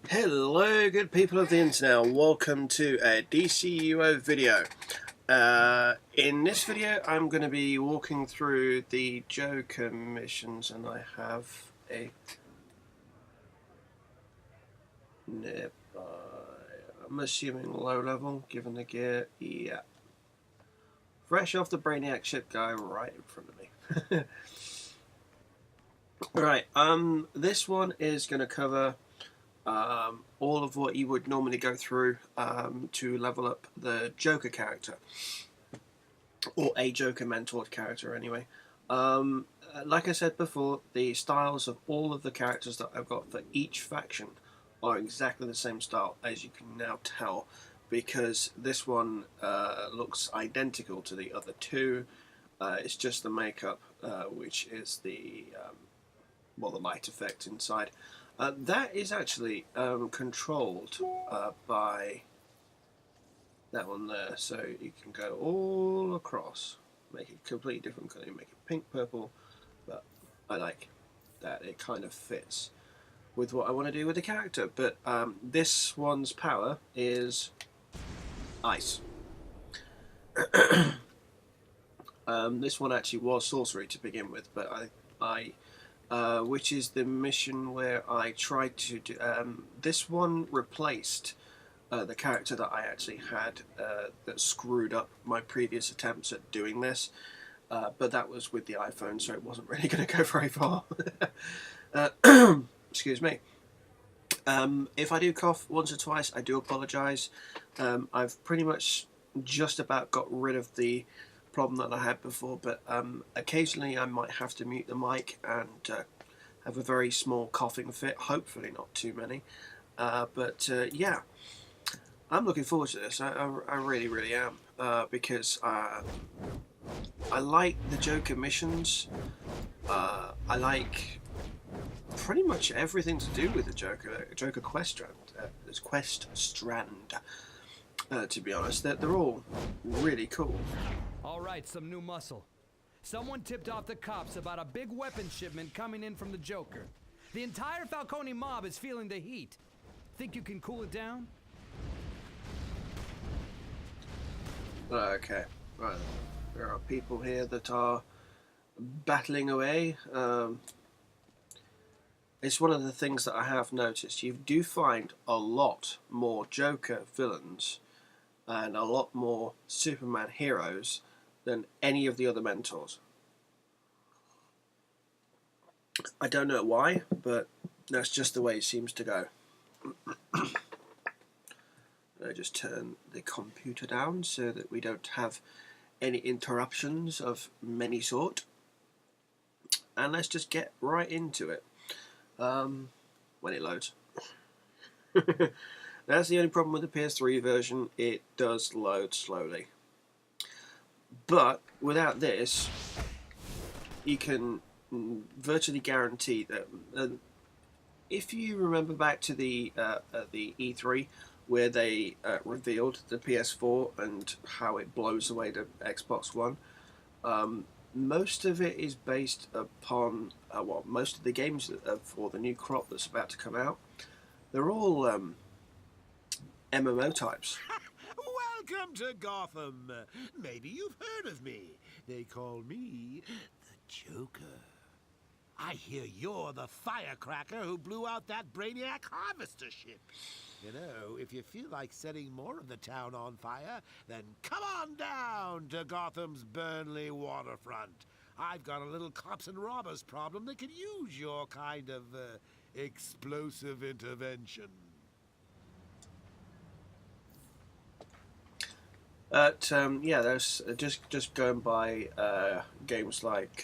Hello good people of the internet, welcome to a DCUO video. In this video I'm going to be walking through the Joker missions, and I have a nearby, I'm assuming low level given the gear, yeah. Fresh off the Brainiac Ship guy right in front of me. Right, this one is going to cover all of what you would normally go through to level up the Joker character, or a Joker mentored character anyway. Like I said before, the styles of all of the characters that I've got for each faction are exactly the same style, as you can now tell, because this one looks identical to the other two. It's just the makeup, which is the the light effect inside. That is actually controlled by that one there, so you can go all across, make it completely different colour, make it pink, purple, but I like that, it kind of fits with what I want to do with the character. But this one's power is ice. This one actually was sorcery to begin with, but which is the mission where I tried to do. This one replaced the character that I actually had that screwed up my previous attempts at doing this, but that was with the iPhone, so it wasn't really going to go very far. Excuse me. If I do cough once or twice, I do apologise. I've pretty much just about got rid of the problem that I had before, but occasionally I might have to mute the mic and have a very small coughing fit, hopefully not too many, but yeah, I'm looking forward to this. I really am, because I like the Joker missions. I like pretty much everything to do with the Joker quest strand, to be honest. They're all really cool. All right, some new muscle. Someone tipped off the cops about a big weapon shipment coming in from the Joker. The entire Falcone mob is feeling the heat. Think you can cool it down? Okay, right. There are people here that are battling away. It's one of the things that I have noticed. You do find a lot more Joker villains and a lot more Superman heroes than any of the other mentors. I don't know why, but that's just the way it seems to go. I just turn the computer down so that we don't have any interruptions of many sort. And let's just get right into it. When it loads. That's the only problem with the PS3 version, it does load slowly. But without this, you can virtually guarantee that if you remember back to the E3 where they revealed the PS4 and how it blows away the Xbox One, most of it is based upon most of the games for the new crop that's about to come out. They're all MMO types. Welcome to Gotham. Maybe you've heard of me. They call me the Joker. I hear you're the firecracker who blew out that Brainiac harvester ship. You know, if you feel like setting more of the town on fire, then come on down to Gotham's Burnley waterfront. I've got a little cops and robbers problem that could use your kind of explosive intervention. Yeah, there's just going by games like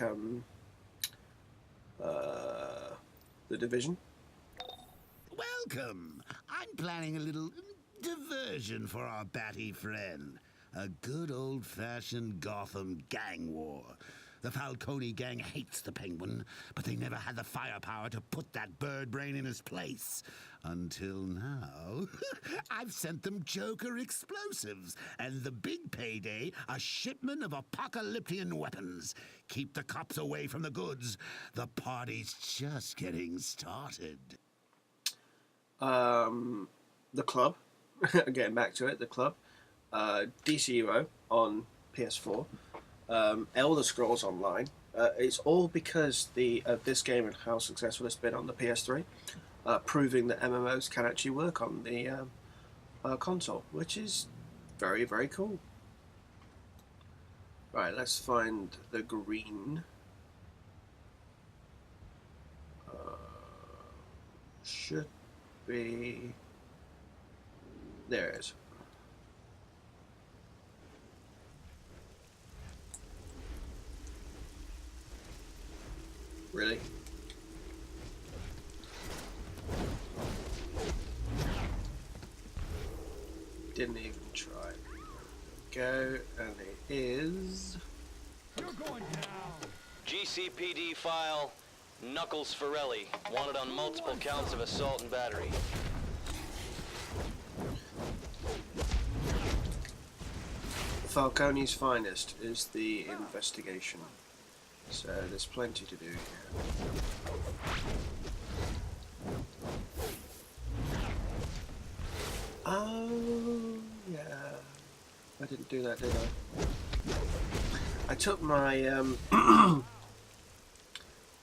The Division. Welcome. I'm planning a little diversion for our batty friend. A good old-fashioned Gotham gang war. The Falcone gang hates the Penguin, but they never had the firepower to put that bird brain in his place. Until now, I've sent them Joker explosives, and the big payday, a shipment of apocalyptian weapons. Keep the cops away from the goods. The party's just getting started. the club. Getting back to it, the club. DCUO on PS4. Elder Scrolls Online. It's all because of this game and how successful it's been on the PS3, proving that MMOs can actually work on the console, which is very, very cool. Right, let's find the green. Should be... There it is. Really? Didn't even try. Go, and it is... You're going down. GCPD file Knuckles Forelli, wanted on multiple counts of assault and battery. Falcone's finest is the investigation. So there's plenty to do here. Oh, yeah. I didn't do that, did I? I took my,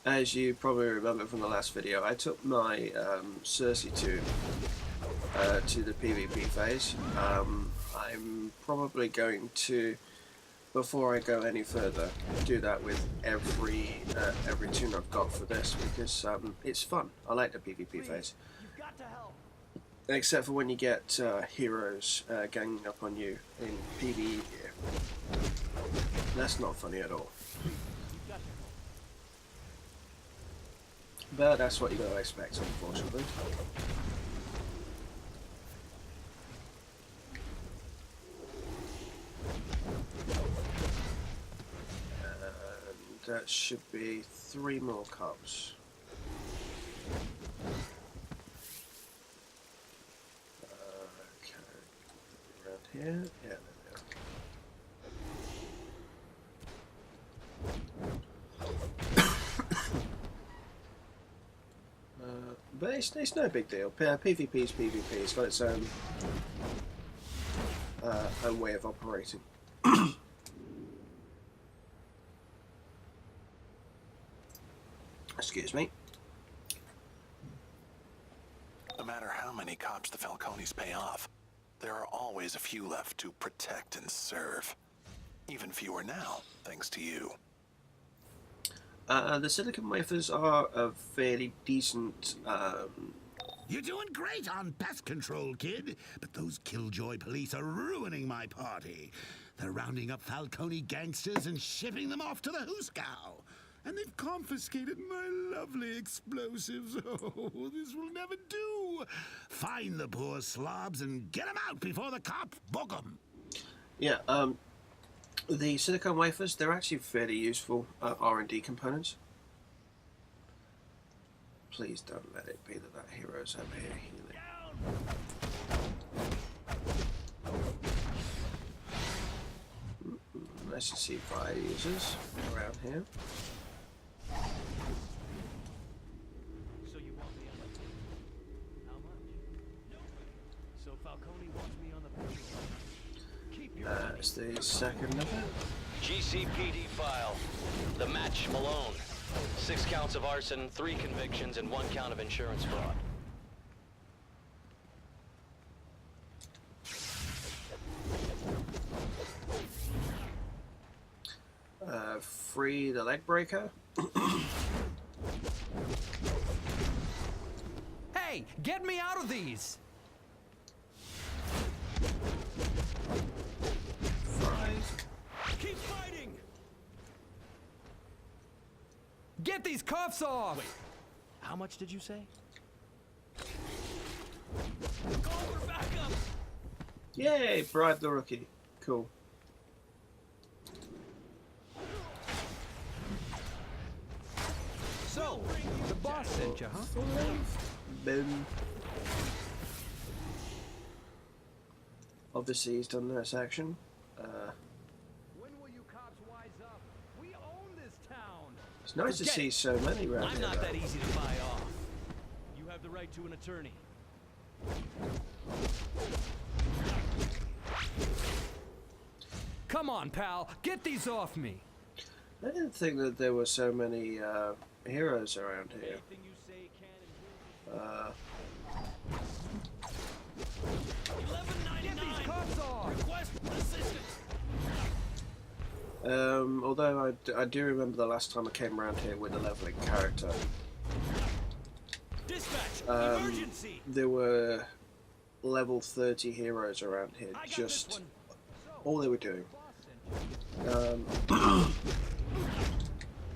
as you probably remember from the last video, I took my Circe to the PvP phase. I'm probably going to, before I go any further, do that with every tune I've got for this, because it's fun. I like the PvP phase. You've got to help. Except for when you get heroes ganging up on you in PvE. That's not funny at all. But that's what you gotta expect, unfortunately. And that should be 3 more cups. Okay. Around here? Yeah, there we are. But it's no big deal. PvP is PvP. It's got its own way of operating. Excuse me. No matter how many cops the Falcones pay off, there are always a few left to protect and serve. Even fewer now, thanks to you. The silicon wafers are a fairly decent. You're doing great on pest control, kid. But those killjoy police are ruining my party. They're rounding up Falcone gangsters and shipping them off to the Hooskow. And they've confiscated my lovely explosives. Oh, this will never do. Find the poor slobs and get them out before the cops book them. Yeah, the silicon wafers, they're actually fairly useful R&D components. Please don't let it be that hero's over here healing. Nice to see fire users around here. So you want me on the team? How much? So Falcone wants me on the patrol. Keep your money. That's the second of it. GCPD file The Match Malone. 6 counts of arson, 3 convictions, and 1 count of insurance fraud. Free the leg breaker. Hey, get me out of these! Keep fighting! Get these cuffs off! Wait, how much did you say? Call for backup! Yay! Bribe the rookie. Cool. So, the boss sent you, huh? Boom. Obviously, he's done this action. When will you cops wise up? We own this town! It's nice to Forget see it. so many around I'm here. not though. that easy to buy off. You have the right to an attorney. Come on, pal, get these off me. I didn't think that there were so many heroes around here. Anything you say can and will. Get these cops off! Request assistance. Although I do remember the last time I came around here with a leveling character, Dispatch. Emergency. there were level 30 heroes around here. I got this Just one. all they were doing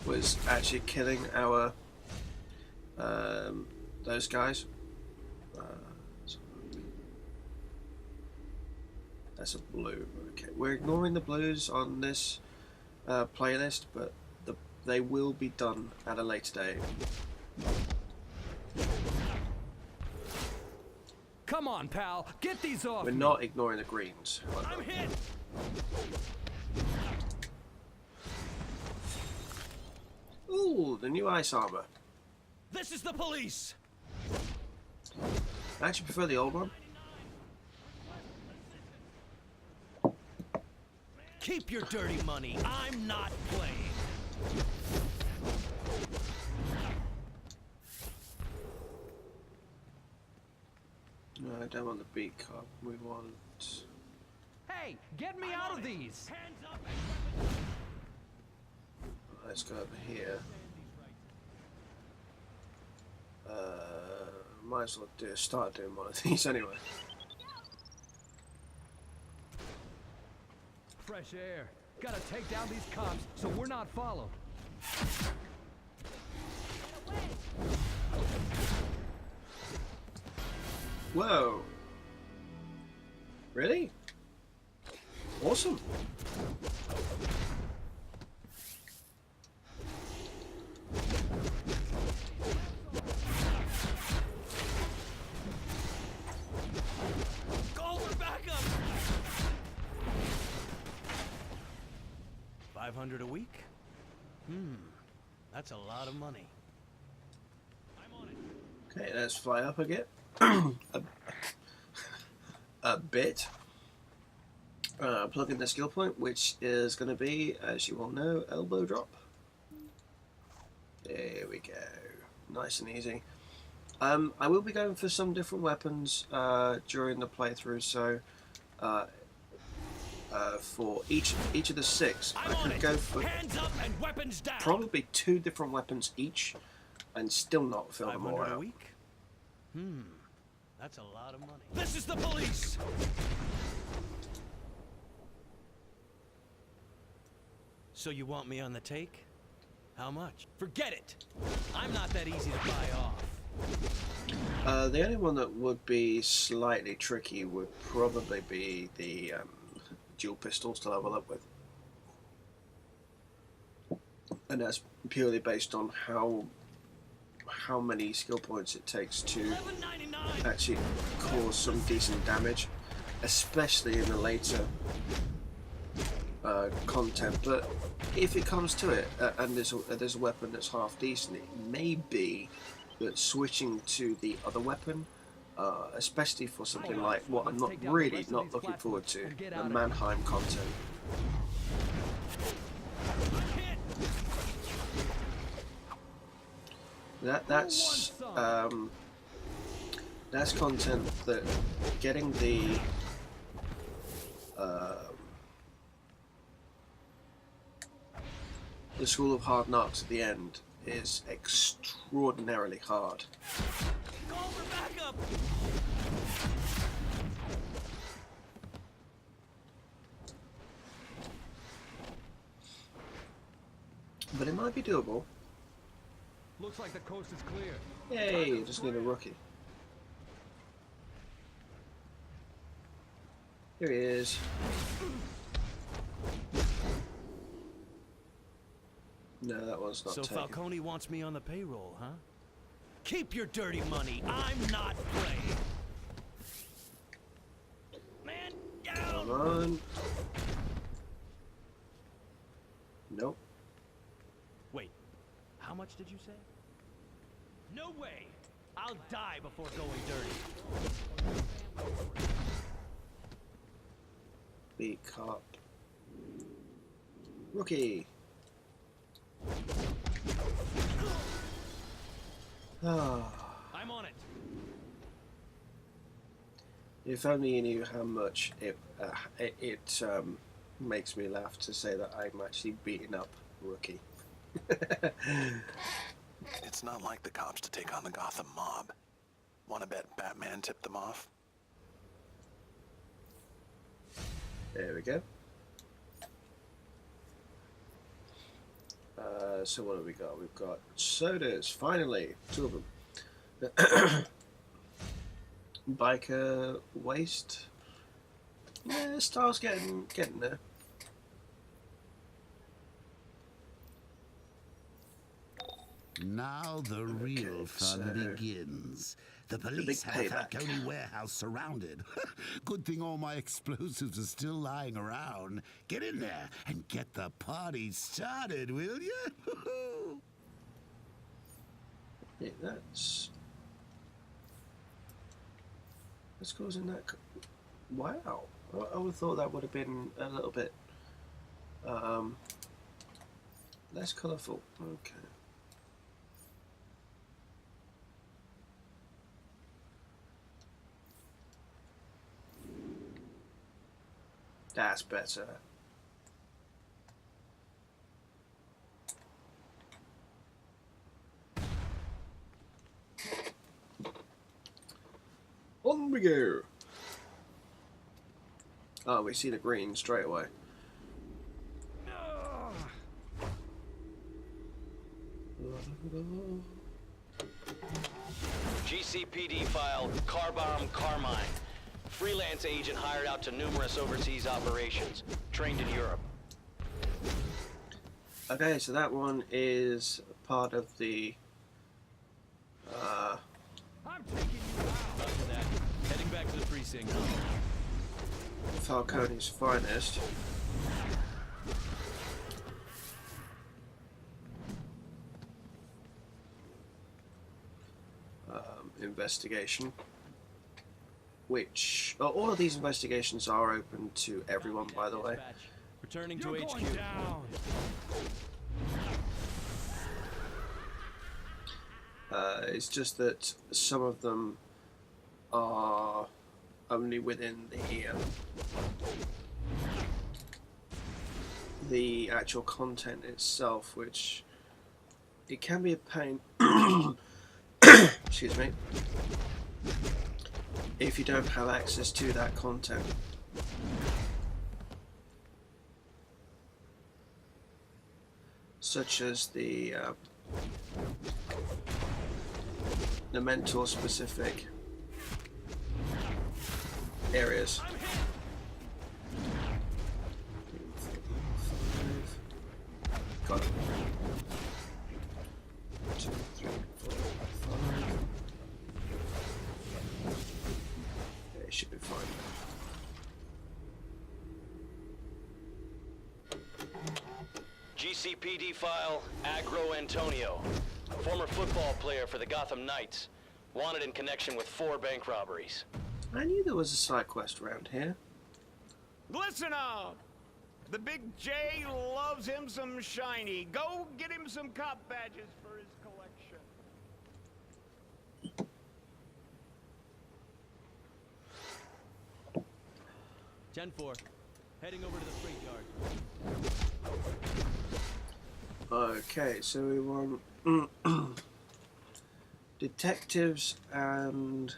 was actually killing our those guys. That's a blue. Okay, we're ignoring the blues on this playlist, but they will be done at a later date. Come on, pal, get these off We're me. not ignoring the greens. I'm hit. Ooh, the new ice armor. This is the police. I actually prefer the old one. Keep your dirty money. I'm not playing. No, I don't want the beat cop. We want. Hey, get me out of these! Hands up. Let's go over here. Might as well start doing one of these anyway. Fresh air. Gotta take down these cops so we're not followed. Whoa! Really? Awesome! Call for backup. 500 a week? That's a lot of money. I'm on it. Okay, let's fly up again. a bit. Plug in the skill point, which is going to be, as you all know, elbow drop. There we go. Nice and easy. I will be going for some different weapons during the playthrough, so for each of the 6, I could go for Hands up and weapons down. probably 2 different weapons each, and still not fill them all 500 a out. week? That's a lot of money. This is the police. So you want me on the take? How much? Forget it. I'm not that easy to buy off. The only one that would be slightly tricky would probably be the dual pistols to level up with. And that's purely based on how many skill points it takes to $11.99. actually cause some decent damage, especially in the later content. But if it comes to it, and there's a weapon that's half decent, it may be that switching to the other weapon, especially for something like what I'm not looking forward to, the Mannheim content. That's content that getting the School of Hard Knocks at the end is extraordinarily hard. Call for backup. But it might be doable. Looks like the coast is clear. Yay, just need a rookie. Here he is. No, that one's not So taken. Falcone wants me on the payroll, huh? Keep your dirty money. I'm not playing. Man down. Come on. Nope. Wait, how much did you say? No way. I'll die before going dirty. Beat cop. Rookie. Ah. I'm on it. If only you knew how much it makes me laugh to say that I'm actually beating up Rookie. It's not like the cops to take on the Gotham mob. Wanna bet Batman tipped them off? There we go. So what have we got? We've got sodas, finally, 2 of them. Biker waste. Yeah, Star's getting there. Now the real fun begins. The police have the Falcone warehouse surrounded. Good thing all my explosives are still lying around. Get in there and get the party started, will you? Yeah, that's causing that. Wow, I would have thought that would have been a little bit less colourful. Okay. That's better. On we go. Oh, we see the green straight away. GCPD file Car Bomb Carmine. Freelance agent hired out to numerous overseas operations. Trained in Europe. Okay, so that one is part of the I'm taking you out. After that, heading back to the precinct. Falcone's finest. Investigation. Which all of these investigations are open to everyone, by the way. Returning to You're HQ. going down. It's just that some of them are only within the actual content itself, which it can be a pain. Excuse me. If you don't have access to that content. Such as the mentor specific areas. Got it. 2, 3, 4, 5. Yeah, it should be fine. GCPD file Agro Antonio. Former football player for the Gotham Knights. Wanted in connection with 4 bank robberies. I knew there was a side quest around here. Listen up! The Big J loves him some shiny. Go get him some cop badges for his collection. 10-4. Heading over to the freight yard. Okay, so we want detectives and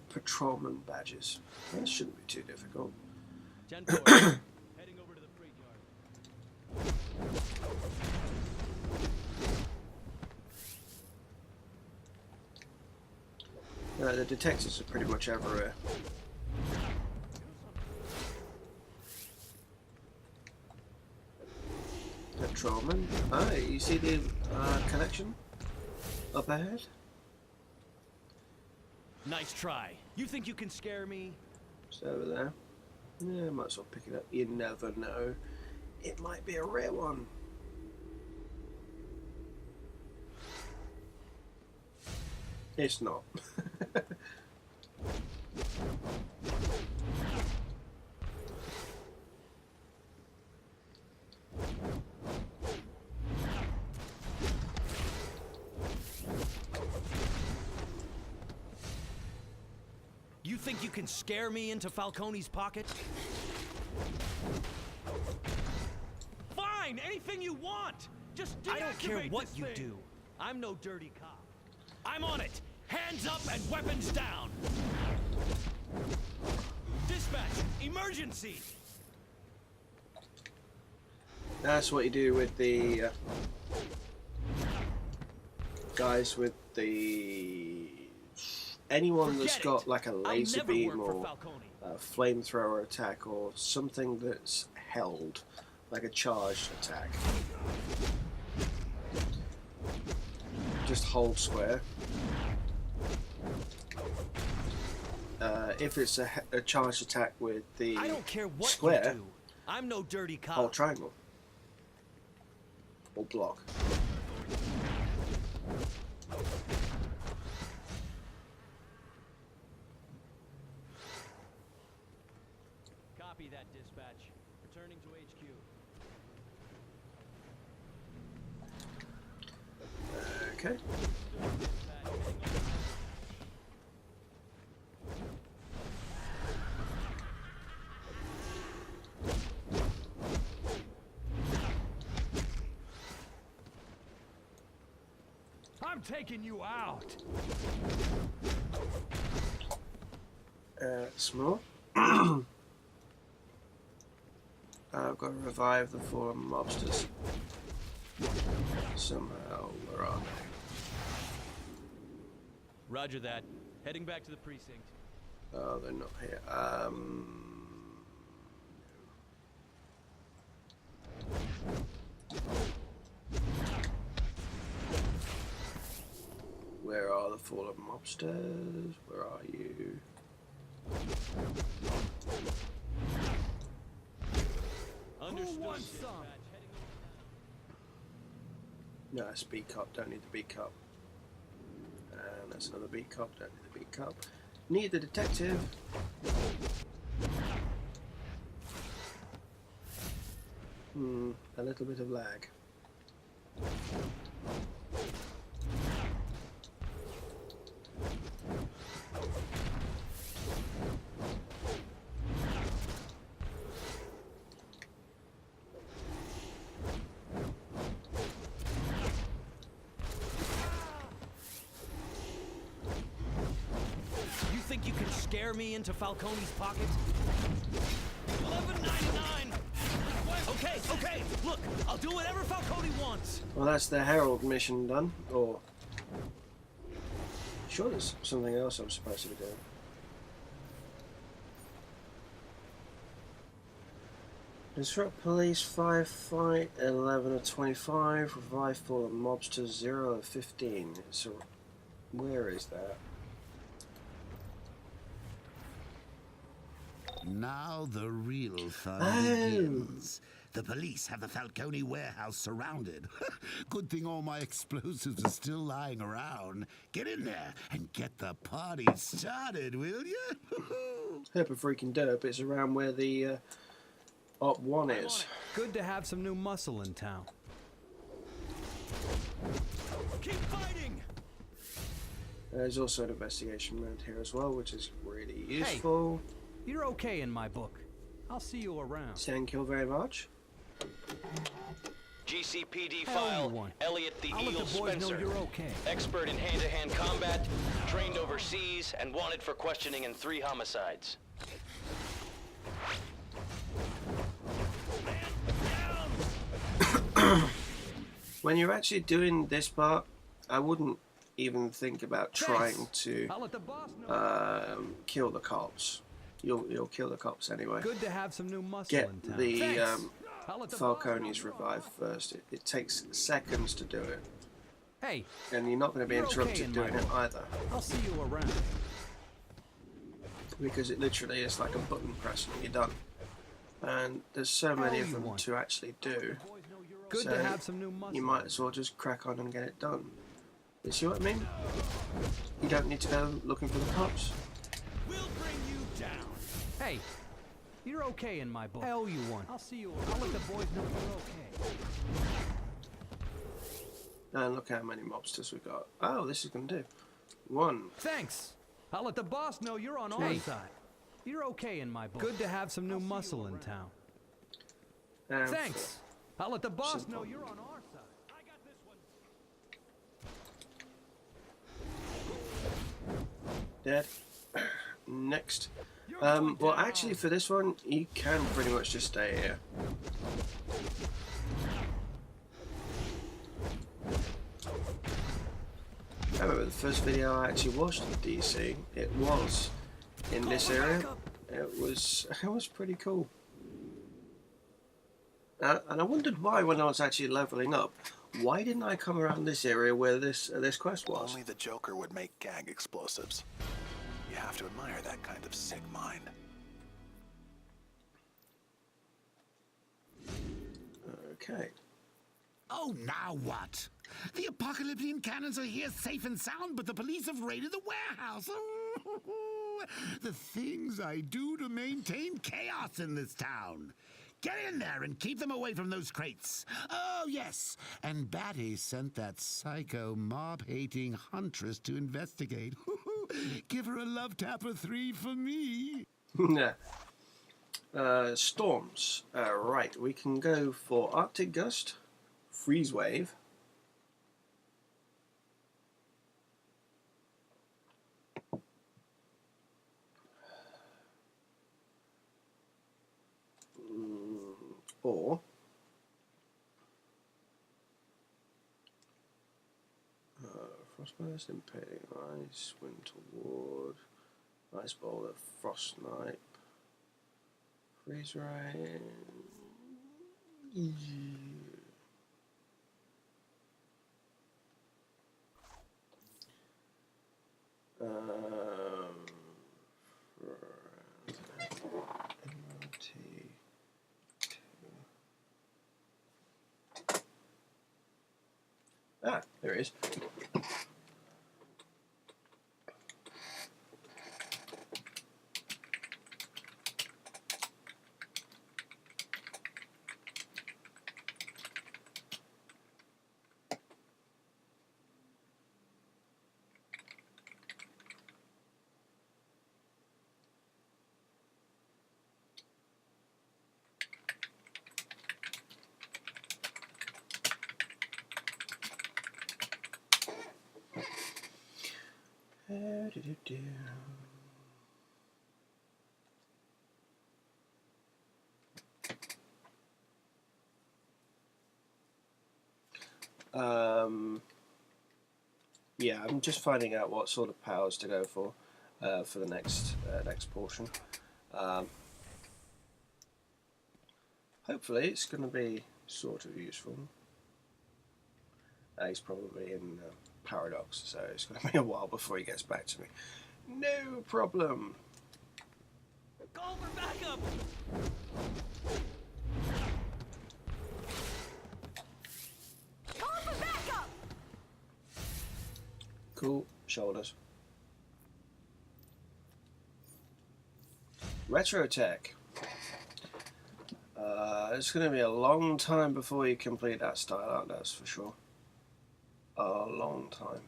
patrolman badges. That shouldn't be too difficult. 10-4. Heading over to the freight yard. The detectives are pretty much everywhere. Patrolman. Ah, you see the collection up ahead? Nice try. You think you can scare me? It's over there. Yeah, might as well pick it up. You never know. It might be a rare one. It's not. You think you can scare me into Falcone's pocket? Fine, anything you want. Just I don't care deactivate what this you thing. do. I'm no dirty cop. I'm on it. Hands up and weapons down. Dispatch, emergency. That's what you do with the guys with the anyone that's Forget got it. like a I'll laser never beam work for or Falcone. a flamethrower attack or something that's held, like a charged attack. Just hold square. If it's a charged attack with the I don't care what square, you do. I'm no dirty cop. hold triangle or block. Copy that, dispatch. Returning to HQ. Okay. Dispatch, heading over. I'm taking you out. Small. I've got to revive the fallen mobsters. Somehow, where are they? Roger that. Heading back to the precinct. Oh, they're not here. Where are the fallen mobsters? Where are you? Understood, wants dispatch. some? Heading over. No, that's B cup. Don't need the B cup. And that's another B cup. Don't need the B cup. Need the detective. A little bit of lag. You think you can scare me into Falcone's pocket? $11.99. Okay. Look, I'll do whatever Falcone wants. Well, that's the Herald mission done. Or sure, there's something else I'm supposed to be doing. Disrupt police 5 fight 11 of 25. Revive fallen mobsters 0 of 15. So, where is that? Now the real fun Oh. begins. The police have the Falcone warehouse surrounded. Good thing all my explosives are still lying around. Get in there and get the party started, will you? Herp a freaking derp. It's around where the Op 1 is. Good to have some new muscle in town. Keep fighting! There's also an investigation around here as well, which is really useful. You're okay in my book. I'll see you around. Thank you very much. GCPD Hell, you file, won. Elliot the I'll let Eel the boys know Spencer. you're okay. Expert in hand-to-hand combat, trained overseas, and wanted for questioning in 3 homicides. When you're actually doing this part, I wouldn't even think about trying to I'll let the boss know. kill the cops. You'll kill the cops anyway. Good to have some new muscle Get in town. the I'll let the boss Falcone's know. revived first. It takes seconds to do it, Hey, and you're not going to be You're okay interrupted in my doing it book. either, I'll see you around. because it literally is like a button press and you're done. And there's so many Hell, of you them won. to actually do. Good So to have some new muscle. you might as well just crack on and get it done. You see what I mean? You don't need to go looking for the cops. We'll bring you down. Hey, you're okay in my book. I owe you one. I'll see you. I'll let the boys know you're okay. And look how many mobsters we got. Oh, this is gonna do. 1. Thanks. I'll let the boss know you're on our side. You're okay in my book. Good to have some new muscle in town. And Thanks. I'll let the boss Simple. know you're on our side. I got this one. Dead. Next. Well, actually, for this one, you can pretty much just stay here. I remember the first video I actually watched of DC. It was in this area. It was pretty cool. And I wondered why, when I was actually leveling up, why didn't I come around this area where this quest was? Only the Joker would make gag explosives. You have to admire that kind of sick mind. Okay. Oh, now what? The apocalyptic cannons are here safe and sound, but the police have raided the warehouse. The things I do to maintain chaos in this town. Get in there and keep them away from those crates. Oh, yes. And Batty sent that psycho mob-hating huntress to investigate. Give her a love tapper 3 for me. Yeah. Storms. Right, we can go for Arctic Gust, Freeze Wave, or Frostburst, Impeding Ice, Winter Ward, Ice Boulder, Frost Snipe, Freeze Rain. Ah, there it is. Yeah, I'm just finding out what sort of powers to go for the next portion. Hopefully, it's going to be sort of useful. He's probably in Paradox, so it's going to be a while before he gets back to me. No problem. Call for backup. Call for backup. Cool. Shoulders. Retro Tech. It's going to be a long time before you complete that style art, that's for sure. A long time.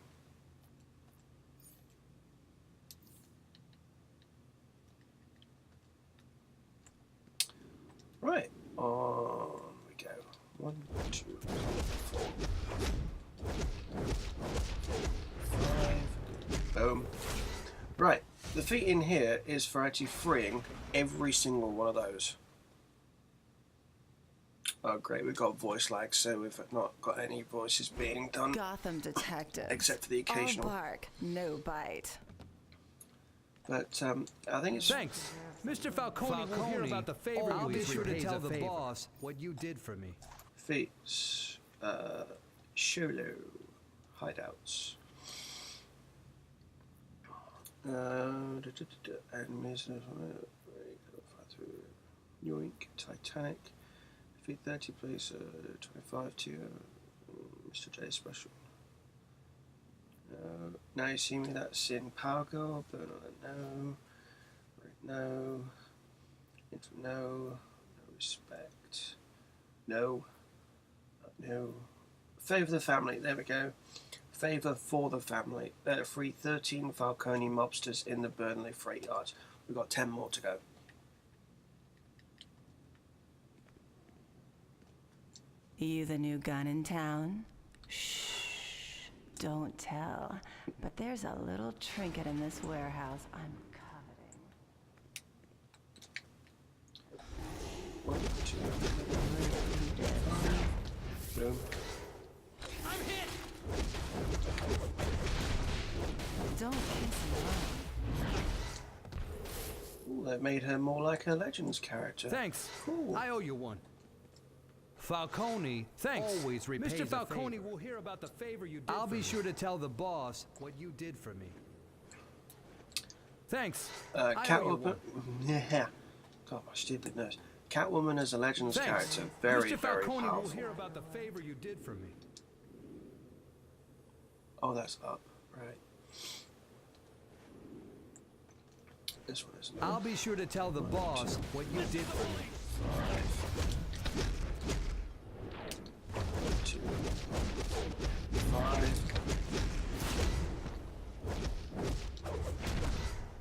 Right, on we go. 1, 2, 3, 4, 5. Boom. Right, the feat in here is for actually freeing every single one of those. Oh great, we've got voice lag, so we've not got any voices being done. Gotham detectives. Except for the occasional. All bark, no bite. But I think it's... Thanks. Mr. Falcone will hear about the favor. I'll be sure to tell the boss what you did for me. Feats. Sholo. Hideouts. Enemies. Yoink. Titanic. Feet 30, please. 25 to Mr. J special. No. Now you see me, that's in Pargo. Burn on a no. No. Into no. No respect. No. No. Favour the family. There we go. Favour for the family. Free 13 Falcone mobsters in the Burnley freight yard. We've got 10 more to go. You the new gun in town? Shh. Don't tell. But there's a little trinket in this warehouse I'm coveting. 1, 2, 3. Boom. I'm hit! Don't kiss around. Ooh, that made her more like a Legends character. Thanks. Cool. I owe you one. Falcone, Thanks. always repays Mr. a Falcone favor. will hear about the favor you did I'll for be me. sure to tell the boss what you did for me. Thanks. I owe you Catwoman. one. Yeah. God, my stupid nose. Catwoman as a Legends Thanks. character. Very, Mr. very Falcone will powerful. hear about the favor you did for me. Oh, that's up. Right. This one isn't. I'll be sure to tell the boss what you did for me. 2, 5.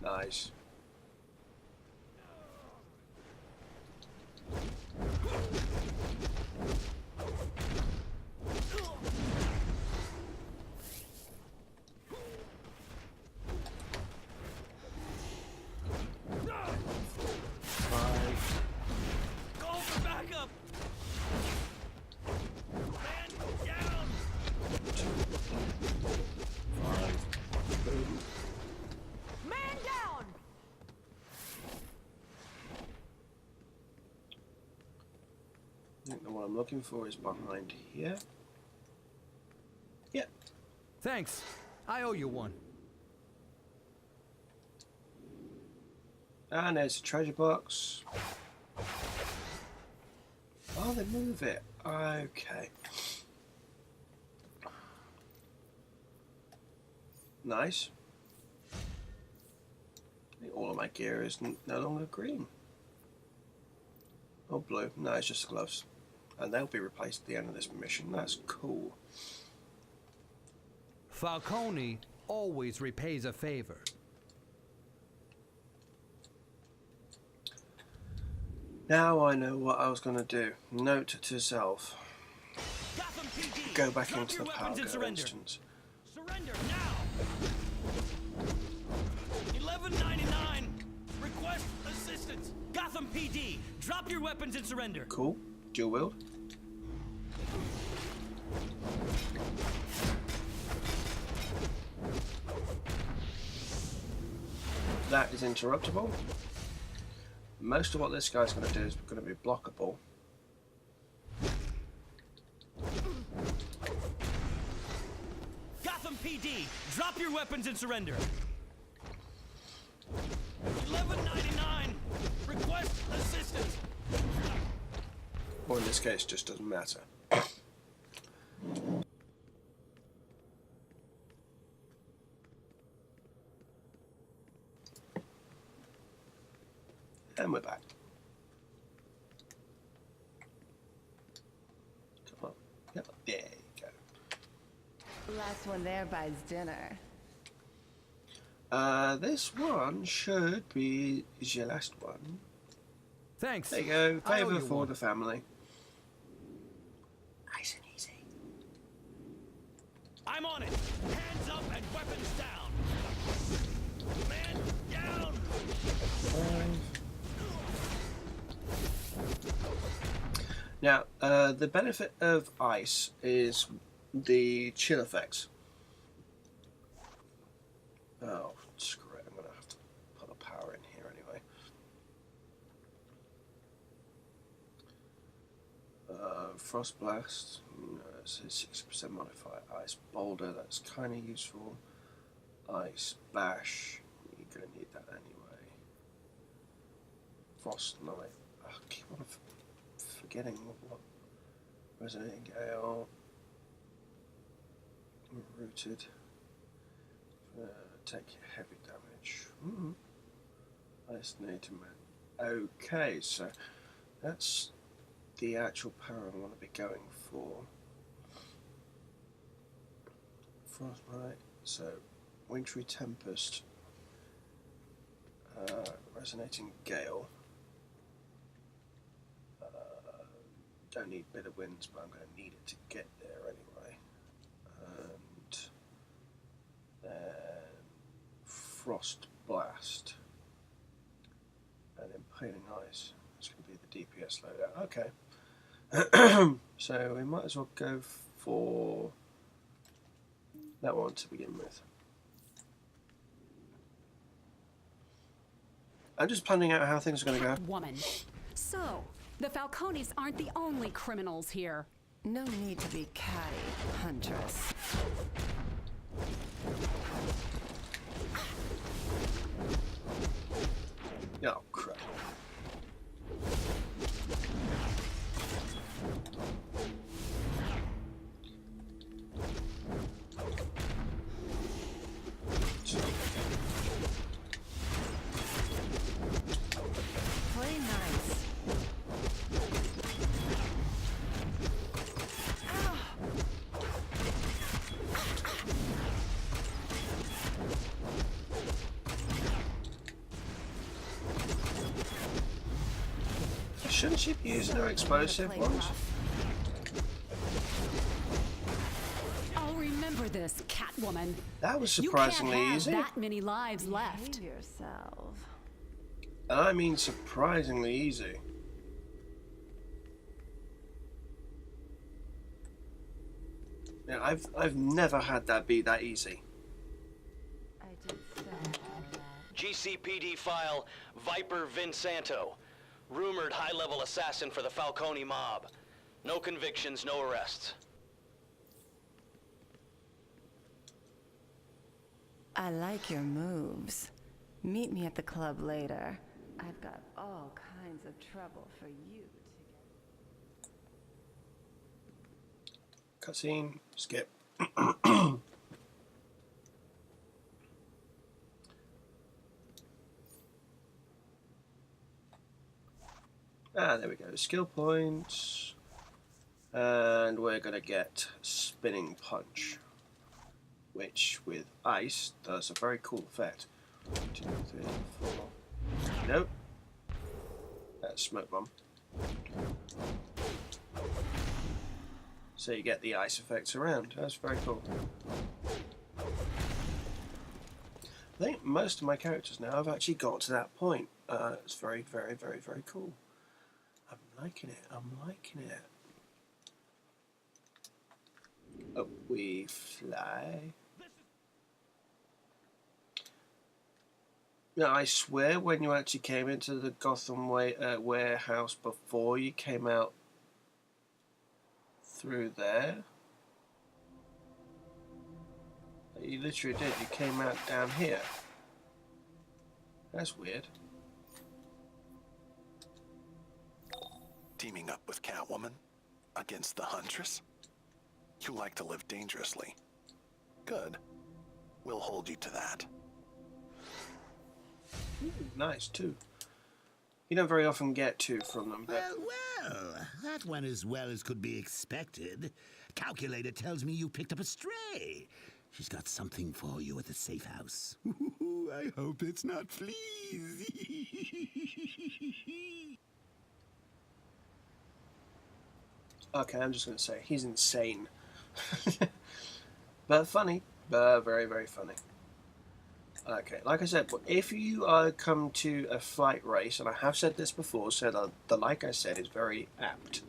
Nice. Call for backup! Man down! Man down! I think the one I'm looking for is behind here. Yep. Thanks. I owe you one. And there's a treasure box. Oh, they move it. Okay. Nice. All of my gear is no longer green. Or blue. No, it's just the gloves. And they'll be replaced at the end of this mission. That's cool. Falcone always repays a favor. Now I know what I was going to do. Note to self. Gotham PD! Go back Drop into your the weapons and Pargo surrender. instance. Surrender now! 1199! Request assistance! Gotham PD! Drop your weapons and surrender! Cool. Dual wield. That is interruptible. Most of what this guy's going to do is going to be blockable. Gotham PD! Drop your weapons and surrender! 1199! Request assistance! Or in this case, just doesn't matter. And we're back. Come on. Yep. There you go. Last one there buys dinner. This one should be your last one. Thanks. There you go. I owe Favour you for one. the family. Nice and easy. I'm on it! Hands up and weapons down! Man down! Now, the benefit of ice is the chill effects. Oh, screw it. I'm going to have to put a power in here anyway. Frost Blast. It's a 60% modifier. Ice Boulder. That's kind of useful. Ice Bash. You're going to need that anyway. Frost Knight. I keep on forgetting what Resonating Gale. Rooted. Take heavy damage. Estimated man. Okay, so that's the actual power I want to be going for. Frostbite. So, Wintry Tempest. Resonating Gale. Don't need Bitter Winds, but I'm going to need it to get there anyway. And then Frost Blast. And Impaling Ice. That's going to be the DPS loadout. Okay. So we might as well go for that one to begin with. I'm just planning out how things are going to go. Woman. So, the Falcones aren't the only criminals here. No need to be catty, Huntress. Oh, crap. Play nice. Shouldn't she be using her explosive Play ones? rough. I'll remember this, Catwoman. That was You surprisingly can't have easy. that many lives left. Behave yourself. And I mean surprisingly easy. Yeah, I've never had that be that easy. I did say all that. GCPD file Viper Vinsanto. Rumored high-level assassin for the Falcone mob. No convictions, no arrests. I like your moves. Meet me at the club later. I've got all kinds of trouble for you to get. Cutscene, skip. There we go. Skill points. And we're going to get Spinning Punch, which with ice does a very cool effect. 1, 2, 3, 4. Nope. That's Smoke Bomb. So you get the ice effects around. That's very cool. I think most of my characters now have actually got to that point. It's very, very, very, very cool. I'm liking it. I'm liking it. Up we fly. Yeah, I swear when you actually came into the Gotham warehouse before you came out through there. You literally did. You came out down here. That's weird. Teaming up with Catwoman against the Huntress? You like to live dangerously. Good. We'll hold you to that. Nice, too. You don't very often get two from them, but... Well, that went as well as could be expected. Calculator tells me you picked up a stray. She's got something for you at the safe house. I hope it's not fleas. Okay, I'm just going to say, he's insane. But funny. But very, very funny. Okay, like I said, if you come to a flight race, and I have said this before, so the like I said is very apt,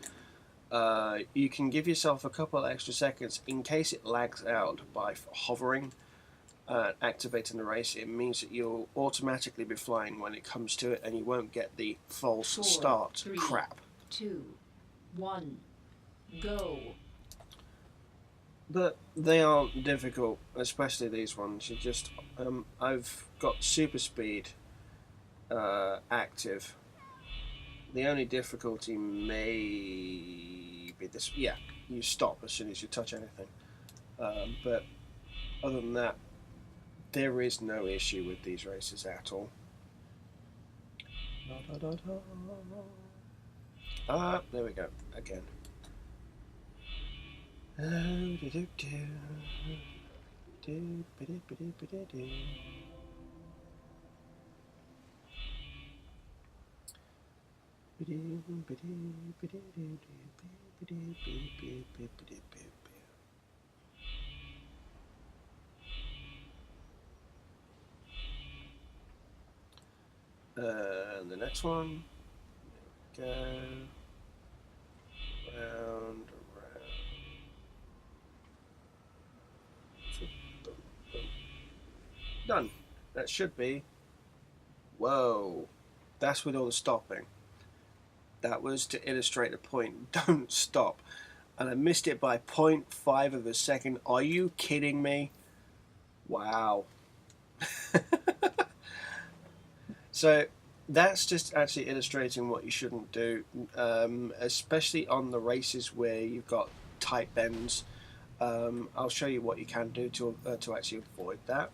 you can give yourself a couple extra seconds in case it lags out by hovering, activating the race. It means that you'll automatically be flying when it comes to it, and you won't get the false 4, start 3, crap. 2, 1, go. But they aren't difficult, especially these ones. You just, I've got super speed active. The only difficulty may be this. Yeah, you stop as soon as you touch anything. But other than that, there is no issue with these races at all. Ah, there we go, again. And the next one, go round, done. That should be. Whoa, that's with all the stopping. That was to illustrate the point. Don't stop. And I missed it by 0.5 of a second. Are you kidding me? Wow. So that's just actually illustrating what you shouldn't do, especially on the races where you've got tight bends. I'll show you what you can do to actually avoid that,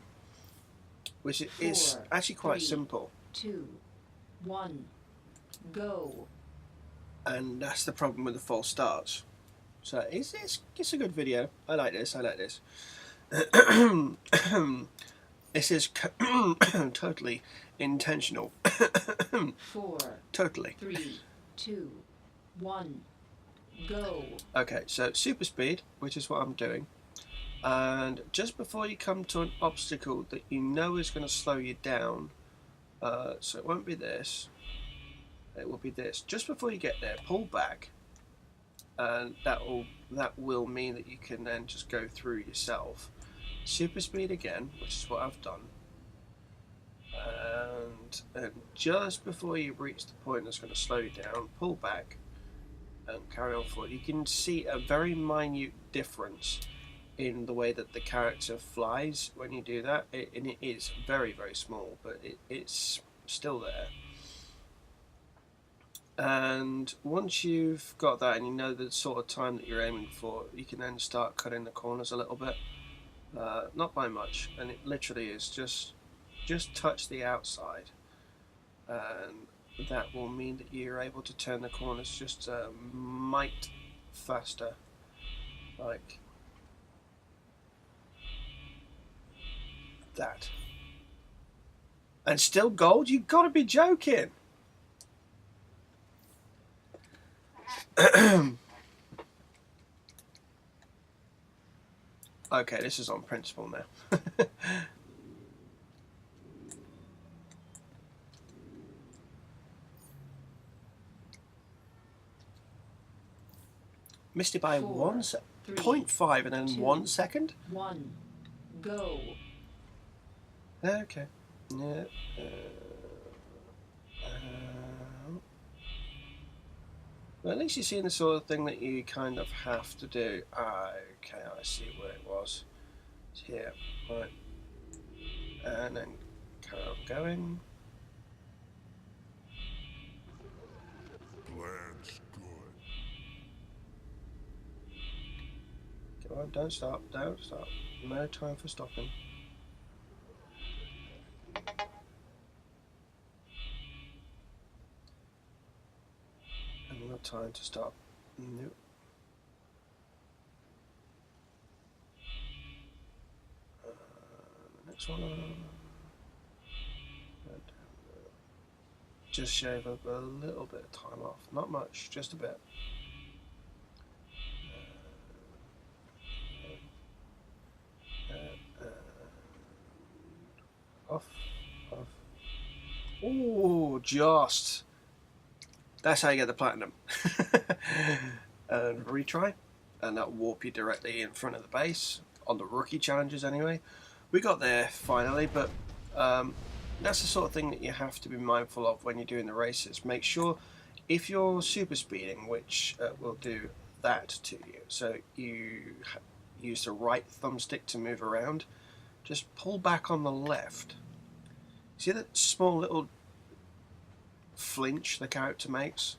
which is actually quite simple. 2, 1, go. And that's the problem with the false starts. So it's a good video. I like this. I like this. This is totally intentional. 4, Totally. 3, 2, 1, go. Okay, so super speed, which is what I'm doing. And just before you come to an obstacle that you know is going to slow you down, so it won't be this, it will be this. Just before you get there, pull back, and that will mean that you can then just go through yourself. Super speed again, which is what I've done. And just before you reach the point that's going to slow you down, pull back and carry on forward. You can see a very minute difference in the way that the character flies when you do that, and it is very, very small, but it's still there. And once you've got that and you know the sort of time that you're aiming for, you can then start cutting the corners a little bit, not by much, and it literally is just touch the outside, and that will mean that you're able to turn the corners just a mite faster, like that. And still gold? You've got to be joking. Okay, this is on principle now. Missed it by 0.5 and then 2, 1 second? 1, go. Okay. Yeah. Well, at least you're seeing the sort of thing that you kind of have to do. Okay, I see where it was. It's here. Right. And then carry on going. Plan's good. Come on, don't stop, don't stop. No time for stopping. And no time to stop. Nope. The next one. Just shave up a little bit of time off. Not much, just a bit. Off. Oh, just. That's how you get the platinum. And retry, and that'll warp you directly in front of the base on the rookie challenges. Anyway, we got there finally, but that's the sort of thing that you have to be mindful of when you're doing the races. Make sure if you're super speeding, which will do that to you, so you use the right thumbstick to move around, just pull back on the left. See that small little flinch the character makes?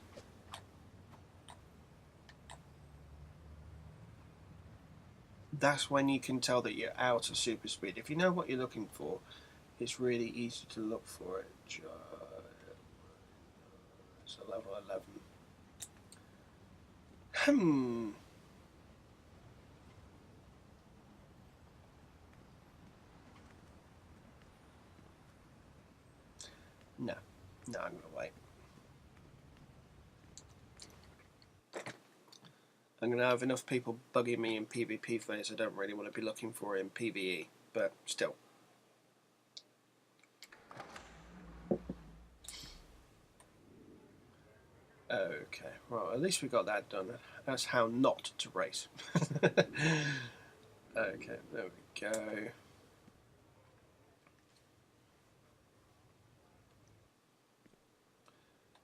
that's when you can tell that you're out of super speed. If you know what you're looking for, it's really easy to look for it. So level 11. No, I'm going to wait. I'm going to have enough people bugging me in PvP phase. I don't really want to be looking for it in PvE, but still. Okay, well, at least we got that done. That's how not to race. Okay, there we go.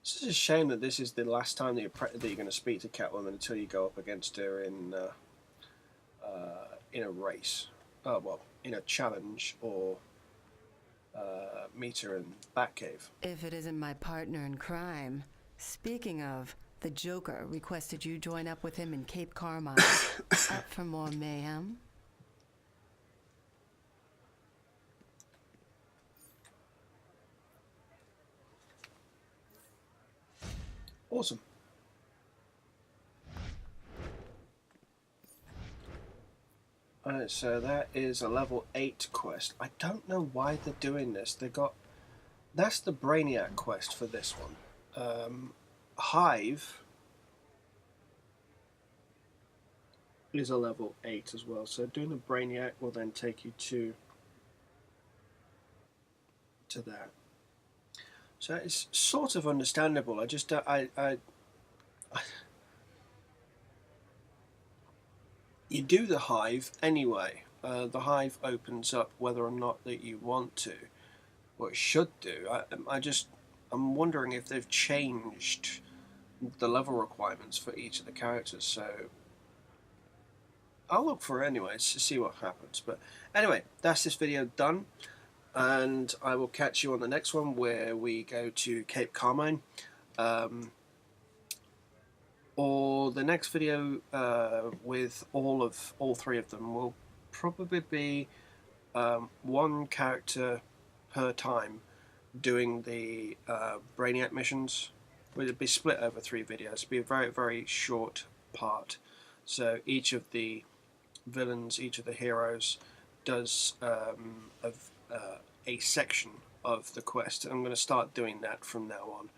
It's a shame that this is the last time that you're going to speak to Catwoman until you go up against her in a race. Oh, well, in a challenge or meet her in Batcave. If it isn't my partner in crime. Speaking of, the Joker requested you join up with him in Cape Carmine. Up for more mayhem? Awesome. Alright, so that is a level 8 quest. I don't know why they're doing this. That's the Brainiac quest for this one. Hive is a level 8 as well, so doing the Brainiac will then take you to that. So it's sort of understandable. I just you do the Hive anyway. The Hive opens up whether or not that you want to, or it should do. I'm wondering if they've changed the level requirements for each of the characters, so I'll look for it anyways to see what happens. But anyway, that's this video done, and I will catch you on the next one where we go to Cape Carmine, or the next video with all three of them will probably be one character per time doing the Brainiac missions. It'll be split over 3 videos. It'll be a very, very short part. So each of the villains, each of the heroes does a section of the quest. I'm going to start doing that from now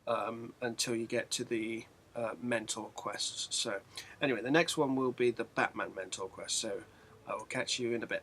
on until you get to the mentor quests. So anyway, the next one will be the Batman mentor quest. So I will catch you in a bit.